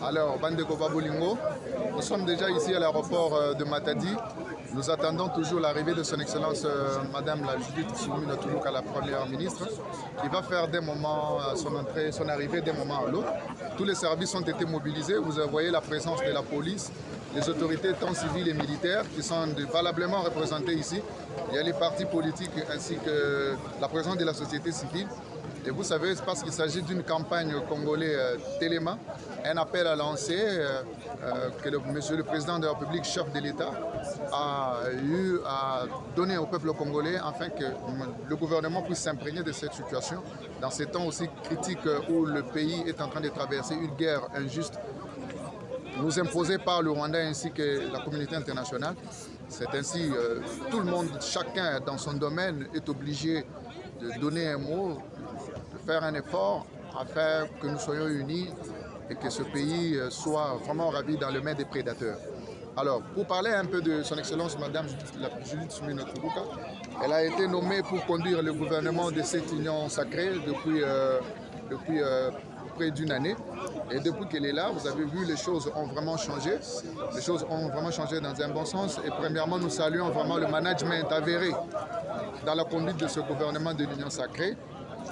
Alors, Bandeko Babolingo, nous sommes déjà ici à l'aéroport de Matadi. Nous attendons toujours l'arrivée de son Excellence Madame la Judith Soumina Toulouka, la Première ministre, qui va faire des moments, son arrivée d'un moment à l'autre. Tous les services ont été mobilisés. Vous voyez la présence de la police, les autorités tant civiles et militaires qui sont valablement représentées ici. Il y a les partis politiques ainsi que la présence de la société civile. Et vous savez, c'est parce qu'il s'agit d'une campagne congolaise Téléma, un appel à lancer que Monsieur le Président de la République, chef de l'État, a eu à donner au peuple congolais afin que le gouvernement puisse s'imprégner de cette situation dans ces temps aussi critiques où le pays est en train de traverser une guerre injuste nous imposée par le Rwanda ainsi que la communauté internationale. C'est ainsi, tout le monde, chacun dans son domaine est obligé de donner un mot, de faire un effort afin que nous soyons unis et que ce pays soit vraiment ravi dans les mains des prédateurs. Alors, pour parler un peu de son Excellence Madame Judith Soumina Toulouka, elle a été nommée pour conduire le gouvernement de cette union sacrée depuis près d'une année. Et depuis qu'elle est là, vous avez vu, les choses ont vraiment changé. Les choses ont vraiment changé dans un bon sens. Et premièrement, nous saluons vraiment le management avéré dans la conduite de ce gouvernement de l'Union sacrée.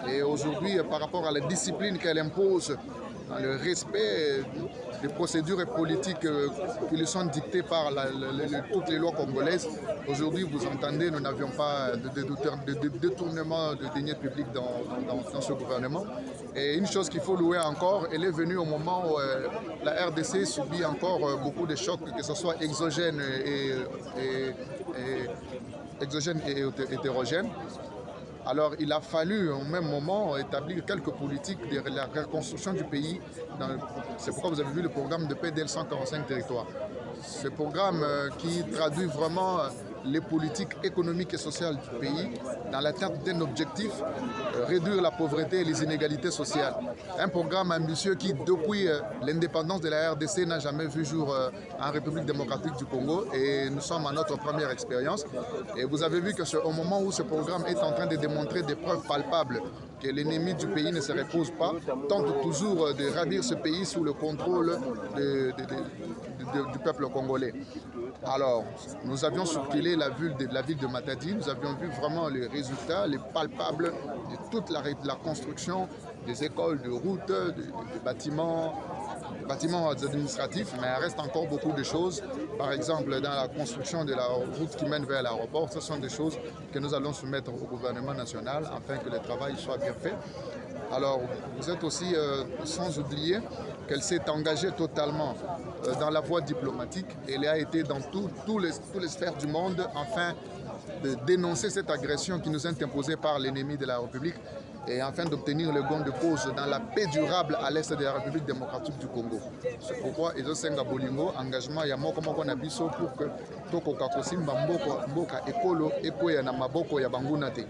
Et aujourd'hui, par rapport à la discipline qu'elle impose, dans le respect des procédures politiques qui lui sont dictées par toutes les lois congolaises, aujourd'hui, vous entendez, nous n'avions pas de détournement de deniers publics dans ce gouvernement. Et une chose qu'il faut louer encore, elle est venue au moment où la RDC subit encore beaucoup de chocs, que ce soit exogènes et hétérogènes. Alors il a fallu au même moment établir quelques politiques de la reconstruction du pays. C'est pourquoi vous avez vu le programme de PDL 145 territoires. Ce programme qui traduit vraiment les politiques économiques et sociales du pays dans l'atteinte d'un objectif, réduire la pauvreté et les inégalités sociales. Un programme ambitieux qui, depuis l'indépendance de la RDC, n'a jamais vu jour en République démocratique du Congo et nous sommes à notre première expérience. Et vous avez vu que au moment où ce programme est en train de démontrer des preuves palpables que l'ennemi du pays ne se repose pas, tente toujours de ravir ce pays sous le contrôle du peuple congolais. Alors, nous avions circulé la ville de Matadi, nous avions vu vraiment les résultats, les palpables de toute la construction des écoles, de routes, des bâtiments administratifs, mais il reste encore beaucoup de choses. Par exemple, dans la construction de la route qui mène vers l'aéroport, ce sont des choses que nous allons soumettre au gouvernement national afin que le travail soit bien fait. Alors, vous êtes aussi, sans oublier qu'elle s'est engagée totalement dans la voie diplomatique. Elle a été dans toutes les sphères du monde afin de dénoncer cette agression qui nous est imposée par l'ennemi de la République et afin d'obtenir le gain de cause dans la paix durable à l'est de la République démocratique du Congo. C'est pourquoi Ezosenga Bolingo, engagement ya moko moko na biso pour que tokoka kosimba mboka ekolo ekoya na maboko ya banguna te.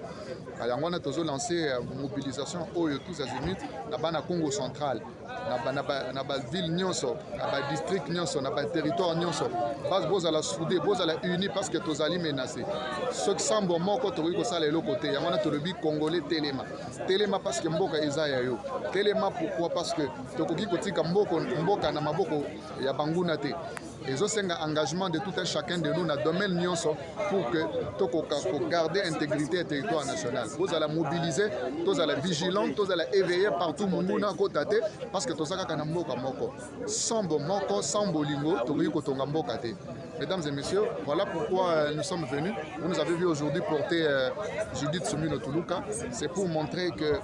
Yango wana tozo lancer mobilisation oyo tous azimuts na bana Congo central, na ba ville nyonso, na ba district nyonso, na ba territoire nyonso. Bas bozala soudé, bozala uni parce que tozali menacé. Ce qui semble moko tokoki kosala eloko te. Yango wana tolobi congolais Téléma. Téléma parce que mboka eza ya yo. Téléma pourquoi? Parce que tokoki kotika mboka na maboko ya banguna te. Ezosenga engagement de tout un chacun de nous dans le domaine nyonso pour que tokoka garder l'intégrité du territoire national. Vous allez mobiliser, vous allez vigilant, vous allez éveiller partout munguna kotate parce que tozaka kana mboka moko. Sans moko, sans bolingo, tokoki kotonga mboka te. Mesdames et messieurs, voilà pourquoi nous sommes venus. Vous nous avez vu aujourd'hui porter Judith Soumina Toulouka. C'est pour montrer que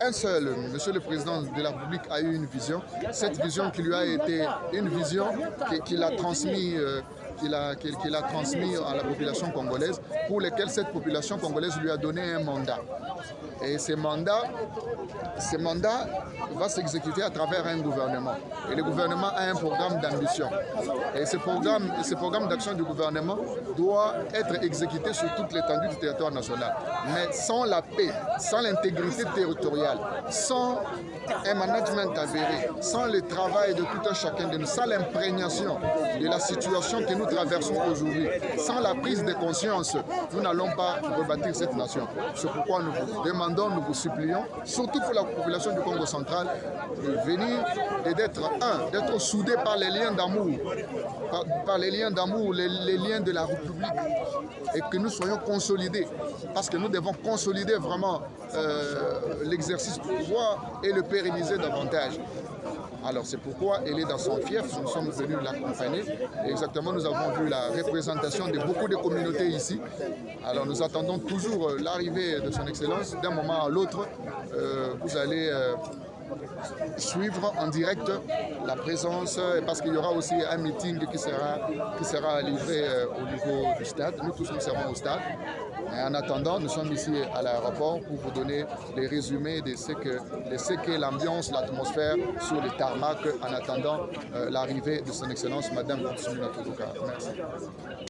un seul, Monsieur le Président de la République a eu une vision. Cette vision qui lui a été une vision qu'il a transmise à la population congolaise, pour laquelle cette population congolaise lui a donné un mandat. Et ce mandat va s'exécuter à travers un gouvernement. Et le gouvernement a un programme d'ambition. Et ce programme d'action du gouvernement doit être exécuté sur toute l'étendue du territoire national. Mais sans la paix, sans l'intégrité territoriale, sans un management avéré, sans le travail de tout un chacun de nous, sans l'imprégnation de la situation que nous traversons aujourd'hui, sans la prise de conscience nous n'allons pas rebâtir cette nation. C'est pourquoi nous vous demandons, nous vous supplions, surtout pour la population du Congo central, de venir et d'être d'être soudés par les liens d'amour, par les liens d'amour, les liens de la République, et que nous soyons consolidés, parce que nous devons consolider vraiment l'exercice du pouvoir et le pérenniser davantage. Alors c'est pourquoi elle est dans son fief, nous sommes venus l'accompagner. Exactement, nous avons vu la représentation de beaucoup de communautés ici. Alors nous attendons toujours l'arrivée de son Excellence. D'un moment à l'autre, vous allez suivre en direct la présence, parce qu'il y aura aussi un meeting qui sera livré au niveau du stade. Nous tous nous serons au stade. Et en attendant, nous sommes ici à l'aéroport pour vous donner les résumés de ce qu'est l'ambiance, l'atmosphère sur les tarmacs en attendant l'arrivée de son Excellence Madame Consulat Toulouka. Merci.